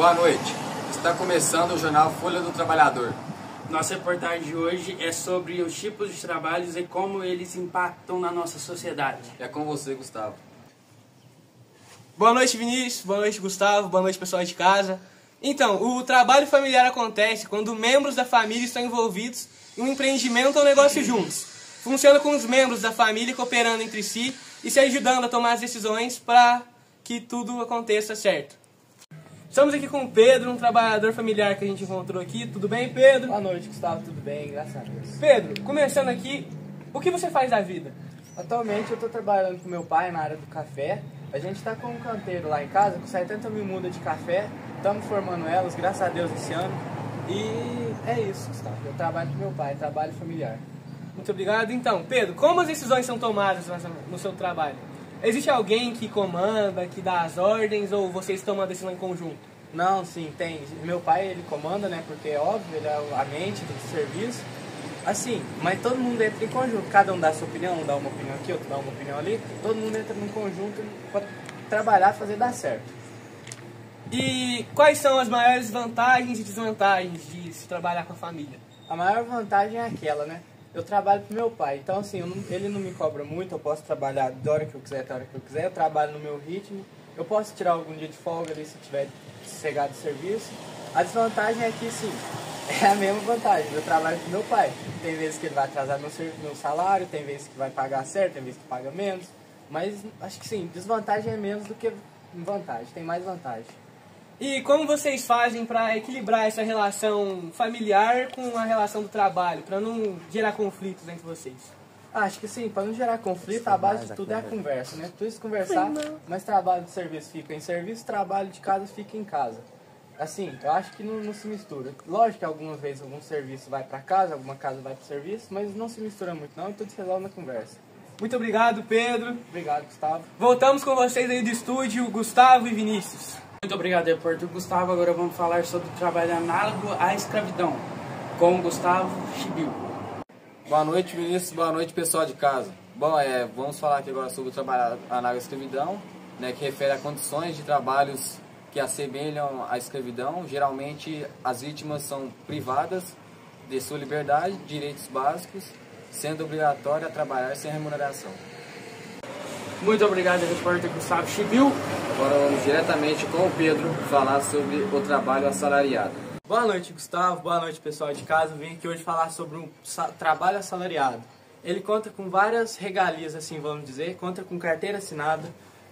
Boa noite. Está começando o jornal Folha do Trabalhador. Nossa reportagem de hoje é sobre os tipos de trabalhos e como eles impactam na nossa sociedade. É com você, Gustavo. Boa noite, Vinícius. Boa noite, Gustavo. Boa noite, pessoal de casa. Então, o trabalho familiar acontece quando membros da família estão envolvidos em um empreendimento ou negócio juntos. Funciona com os membros da família cooperando entre si e se ajudando a tomar as decisões para que tudo aconteça certo. Estamos aqui com o Pedro, um trabalhador familiar que a gente encontrou aqui. Tudo bem, Pedro? Boa noite, Gustavo. Tudo bem? Graças a Deus. Pedro, começando aqui, o que você faz da vida? Atualmente eu estou trabalhando com meu pai na área do café. A gente está com um canteiro lá em casa com 70 mil mudas de café. Estamos formando elas, graças a Deus, esse ano. E é isso, Gustavo. Eu trabalho com meu pai, trabalho familiar. Muito obrigado. Então, Pedro, como as decisões são tomadas no seu trabalho? Existe alguém que comanda, que dá as ordens, ou vocês tomam a decisão em conjunto? Não, sim, tem. Meu pai, ele comanda, né? Porque é óbvio, ele é a mente do serviço. Assim, mas todo mundo entra em conjunto. Cada um dá a sua opinião, um dá uma opinião aqui, outro dá uma opinião ali. Todo mundo entra num conjunto para trabalhar, fazer dar certo. E quais são as maiores vantagens e desvantagens de se trabalhar com a família? A maior vantagem é aquela, né? Eu trabalho pro meu pai, então assim, ele não me cobra muito, eu posso trabalhar da hora que eu quiser até a hora que eu quiser, eu trabalho no meu ritmo, eu posso tirar algum dia de folga ali se tiver sossegado de serviço. A desvantagem é que, sim, é a mesma vantagem, eu trabalho pro meu pai. Tem vezes que ele vai atrasar meu salário, tem vezes que vai pagar certo, tem vezes que paga menos, mas acho que sim, desvantagem é menos do que vantagem, tem mais vantagem. E como vocês fazem para equilibrar essa relação familiar com a relação do trabalho, para não gerar conflitos entre vocês? Acho que sim, para não gerar conflito, a base de tudo é a conversa, né? Tudo isso conversar, mas trabalho de serviço fica em serviço, trabalho de casa fica em casa. Assim, eu acho que não se mistura. Lógico que algumas vezes algum serviço vai para casa, alguma casa vai para o serviço, mas não se mistura muito não e tudo se resolve na conversa. Muito obrigado, Pedro. Obrigado, Gustavo. Voltamos com vocês aí do estúdio, Gustavo e Vinícius. Muito obrigado, repórter Gustavo. Agora vamos falar sobre o trabalho análogo à escravidão, com o Gustavo Chibil. Boa noite, Vinícius. Boa noite, pessoal de casa. Bom, vamos falar aqui agora sobre o trabalho análogo à escravidão, né, que refere a condições de trabalhos que assemelham à escravidão. Geralmente, as vítimas são privadas de sua liberdade, direitos básicos, sendo obrigatório a trabalhar sem remuneração. Muito obrigado, repórter Gustavo Chibil. Agora vamos diretamente com o Pedro falar sobre o trabalho assalariado. Boa noite, Gustavo. Boa noite, pessoal de casa. Eu vim aqui hoje falar sobre um trabalho assalariado. Ele conta com várias regalias, assim vamos dizer. Conta com carteira assinada,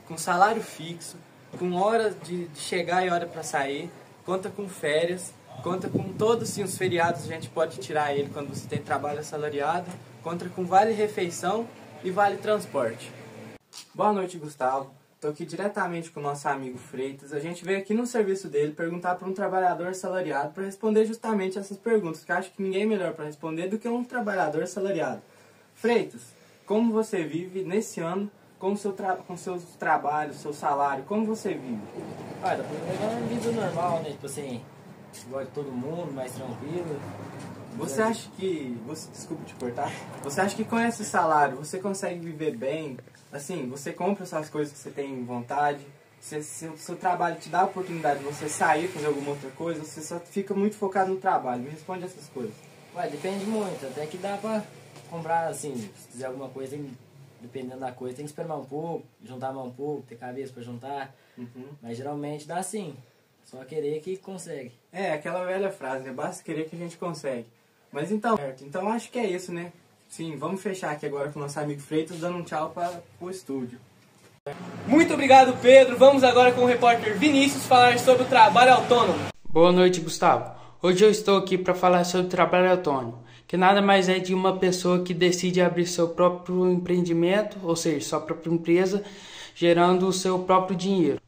com salário fixo, com hora de chegar e hora para sair. Conta com férias, conta com todos os feriados, a gente pode tirar ele quando você tem trabalho assalariado. Conta com vale refeição e vale transporte. Boa noite, Gustavo. Estou aqui diretamente com o nosso amigo Freitas. A gente veio aqui no serviço dele perguntar para um trabalhador assalariado para responder justamente essas perguntas, que eu acho que ninguém é melhor para responder do que um trabalhador assalariado. Freitas, como você vive nesse ano com seus trabalhos, seu salário? Como você vive? Olha, é uma vida normal, né? Tipo assim, igual de todo mundo, mais tranquilo. Você acha que... Desculpa te cortar. Você acha que com esse salário você consegue viver bem? Assim, você compra essas coisas que você tem vontade? Seu trabalho te dá a oportunidade de você sair, fazer alguma outra coisa? Você só fica muito focado no trabalho? Me responde essas coisas. Ué, depende muito. Até que dá pra comprar, assim, se quiser alguma coisa, dependendo da coisa, tem que esperar um pouco, juntar mais um pouco, ter cabeça pra juntar. Mas geralmente dá sim. Só querer que consegue. É, aquela velha frase, né? Basta querer que a gente consegue. Mas então, então acho que é isso, né? Sim, vamos fechar aqui agora com o nosso amigo Freitas, dando um tchau para o estúdio. Muito obrigado, Pedro. Vamos agora com o repórter Vinícius falar sobre o trabalho autônomo. Boa noite, Gustavo. Hoje eu estou aqui para falar sobre o trabalho autônomo, que nada mais é de uma pessoa que decide abrir seu próprio empreendimento, ou seja, sua própria empresa, gerando o seu próprio dinheiro.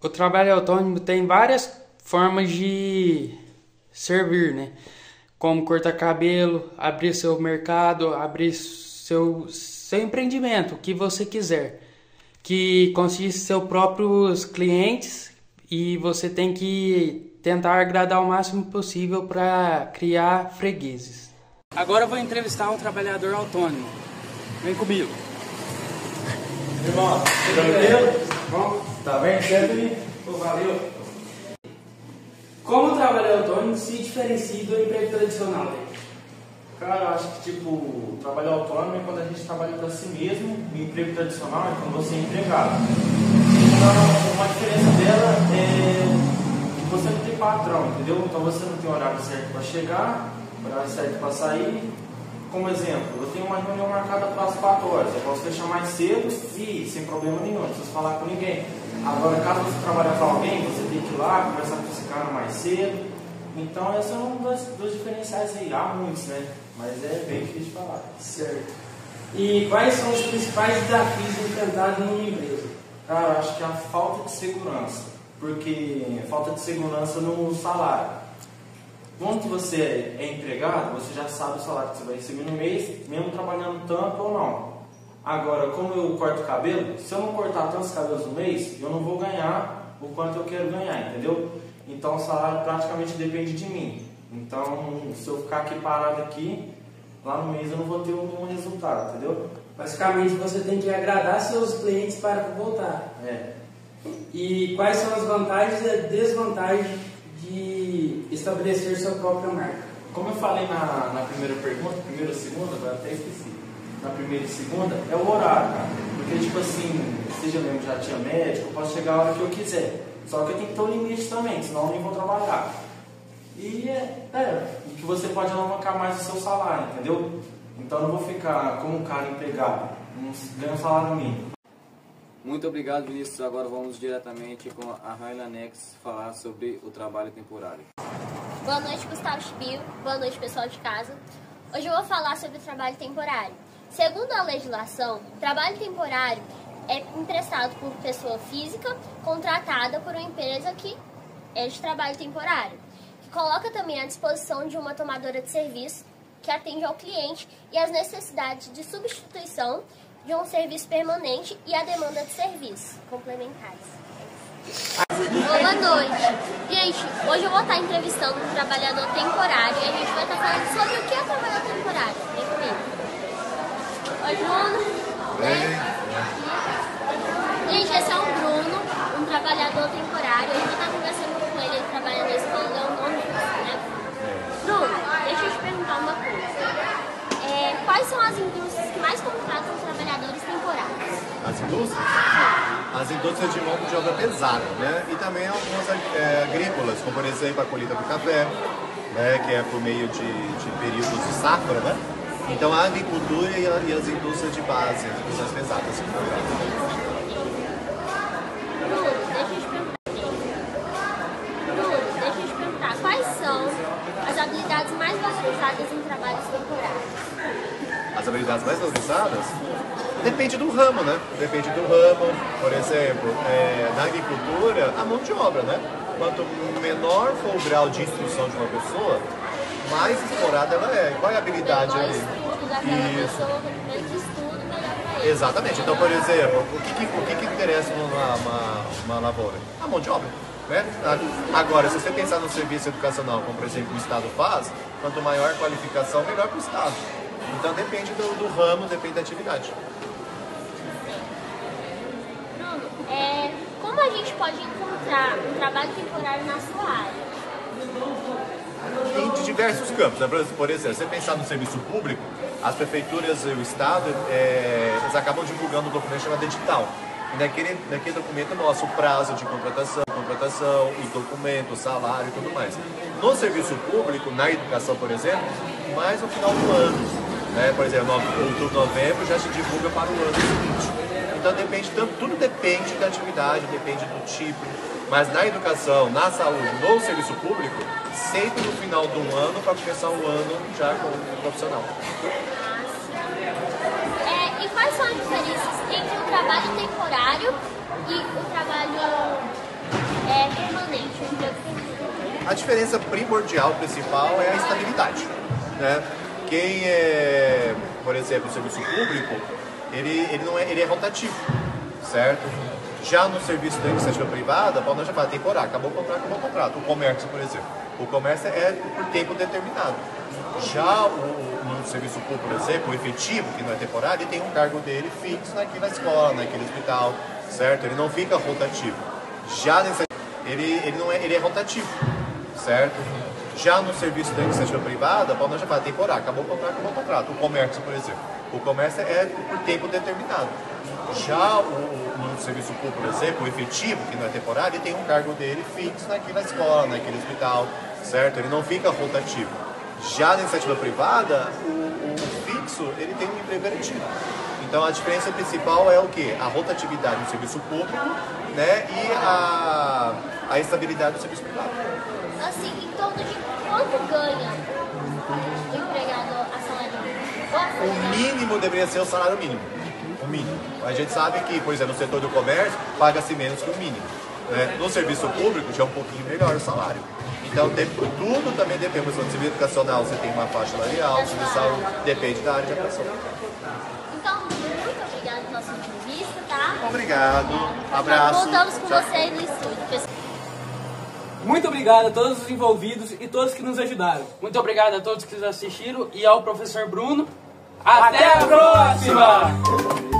O trabalho autônomo tem várias formas de servir, né? Como cortar cabelo, abrir seu mercado, abrir seu empreendimento, o que você quiser. Que consiste em seus próprios clientes e você tem que tentar agradar o máximo possível para criar fregueses. Agora eu vou entrevistar um trabalhador autônomo. Vem comigo. Irmão, tranquilo? Bom, tá bem? Certo aí? Valeu. Como o trabalho autônomo se diferencia do emprego tradicional, né? Cara, eu acho que tipo, o trabalho autônomo é quando a gente trabalha para si mesmo, o emprego tradicional é quando você é empregado. Então, uma diferença dela é que você não tem patrão, entendeu? Então você não tem horário certo para chegar, horário certo para sair. Como exemplo, eu tenho uma reunião marcada para as 4 horas, eu posso fechar mais cedo e sem problema nenhum, não preciso falar com ninguém. Agora, caso você trabalhe para alguém, você tem que ir lá, conversar com esse cara mais cedo. Então, esse é um dos diferenciais aí. Há muitos, né? Mas é bem difícil de falar. Certo. E quais são os principais desafios enfrentados em uma empresa? Cara, eu acho que é a falta de segurança. Porque falta de segurança no salário. Quando você é empregado, você já sabe o salário que você vai receber no mês, mesmo trabalhando tanto ou não. Agora, como eu corto cabelo, se eu não cortar tantos cabelos no mês, eu não vou ganhar o quanto eu quero ganhar, entendeu? Então o salário praticamente depende de mim. Então, se eu ficar aqui parado aqui, lá no mês eu não vou ter nenhum resultado, entendeu? Basicamente, você tem que agradar seus clientes para voltar. É. E quais são as vantagens e desvantagens de estabelecer sua própria marca? Como eu falei na primeira pergunta, primeira e segunda, agora até esqueci. Na primeira e segunda, é o horário, cara. Porque, tipo assim, seja mesmo já tinha médico, eu posso chegar a hora que eu quiser. Só que eu tenho que ter um limite também, senão eu nem vou trabalhar. E e que você pode alavancar mais o seu salário, entendeu? Então eu não vou ficar como um cara empregado, ganho um salário mínimo. Muito obrigado, Vinícius. Agora vamos diretamente com a Raila Nex falar sobre o trabalho temporário. Boa noite, Gustavo Chibio. Boa noite, pessoal de casa. Hoje eu vou falar sobre o trabalho temporário. Segundo a legislação, trabalho temporário é emprestado por pessoa física contratada por uma empresa que é de trabalho temporário, que coloca também à disposição de uma tomadora de serviço que atende ao cliente e às necessidades de substituição de um serviço permanente e a demanda de serviços complementares. Boa noite. Gente, hoje eu vou estar entrevistando um trabalhador temporário e a gente vai estar falando sobre o que é trabalhador temporário. Vem comigo. Oi, Bruno. Gente, esse é o Bruno, um trabalhador temporário. A gente vai estar conversando com ele trabalha na escola, é o nome disso, né? Bruno, deixa eu te perguntar uma coisa. Quais são as indústrias que mais contratam trabalhadores temporários? As indústrias? As indústrias de mão de obra pesada, né? E também algumas agrícolas, como por exemplo a colheita do café, né? Que é por meio de períodos de safra, né? Então a agricultura e as indústrias de base, as indústrias pesadas. Bruno, deixa eu te perguntar, quais são as habilidades mais valorizadas em trabalhos temporários? As habilidades mais valorizadas? Depende do ramo, né? Depende do ramo. Por exemplo, na agricultura, a mão de obra, né? Quanto menor for o grau de instrução de uma pessoa, mais explorada ela é. Qual é a habilidade ali? Isso. Exatamente. Então, por exemplo, o que interessa numa lavoura? A mão de obra. Né? Agora, se você pensar no serviço educacional, como por exemplo o Estado faz, quanto maior a qualificação, melhor para o Estado. Então depende do ramo, depende da atividade. Bruno, como a gente pode encontrar um trabalho temporário na sua área? Em diversos campos, né? Por exemplo, se você pensar no serviço público, as prefeituras e o Estado, eles acabam divulgando um documento chamado edital. E naquele documento mostra o prazo de contratação, os documentos, o salário e tudo mais. No serviço público, na educação, por exemplo, mais no final do ano. Né? Por exemplo, outubro, novembro já se divulga para o ano seguinte. Então tudo depende da atividade, depende do tipo. Mas na educação, na saúde, no serviço público, sempre no final do ano para começar o ano já como profissional. E quais são as diferenças entre o trabalho temporário e o trabalho permanente? A diferença primordial, principal, é a estabilidade. Né? Quem por exemplo, o serviço público, ele é rotativo, certo? Já no serviço da iniciativa privada, pode já falar temporário, acabou o contrato. O comércio, por exemplo. O comércio é por tempo determinado. Já no serviço público, por exemplo, o efetivo, que não é temporário, ele tem um cargo dele fixo naquela escola, naquele hospital, certo? Ele não fica rotativo. Já nesse ele é rotativo. certo? Já no serviço da iniciativa privada, pode já falar temporário, acabou o contrato. O comércio, por exemplo. O comércio é por tempo determinado. Já no serviço público, por exemplo, o efetivo, que não é temporário, ele tem um cargo dele fixo naquela escola, naquele hospital, certo? Ele não fica rotativo. Já na iniciativa privada, o fixo, ele tem um emprego eletivo. Então a diferença principal é o quê? A rotatividade no serviço público, né? E a estabilidade do serviço privado. Assim, em torno de quanto ganha o empregado assalariado? O mínimo deveria ser o salário mínimo. O mínimo. A gente sabe que, por exemplo, no setor do comércio, paga-se menos que o mínimo. Né? No serviço público, já é um pouquinho melhor o salário. Então, tudo também depende. Se serviço educacional, você tem uma faixa salarial, serviço de saúde, depende da área de atuação. Então, muito obrigada pela sua entrevista, tá? Obrigado. Abraço. Voltamos com você no estúdio. Muito obrigado a todos os envolvidos e todos que nos ajudaram. Muito obrigado a todos que nos assistiram e ao professor Bruno. Até a próxima!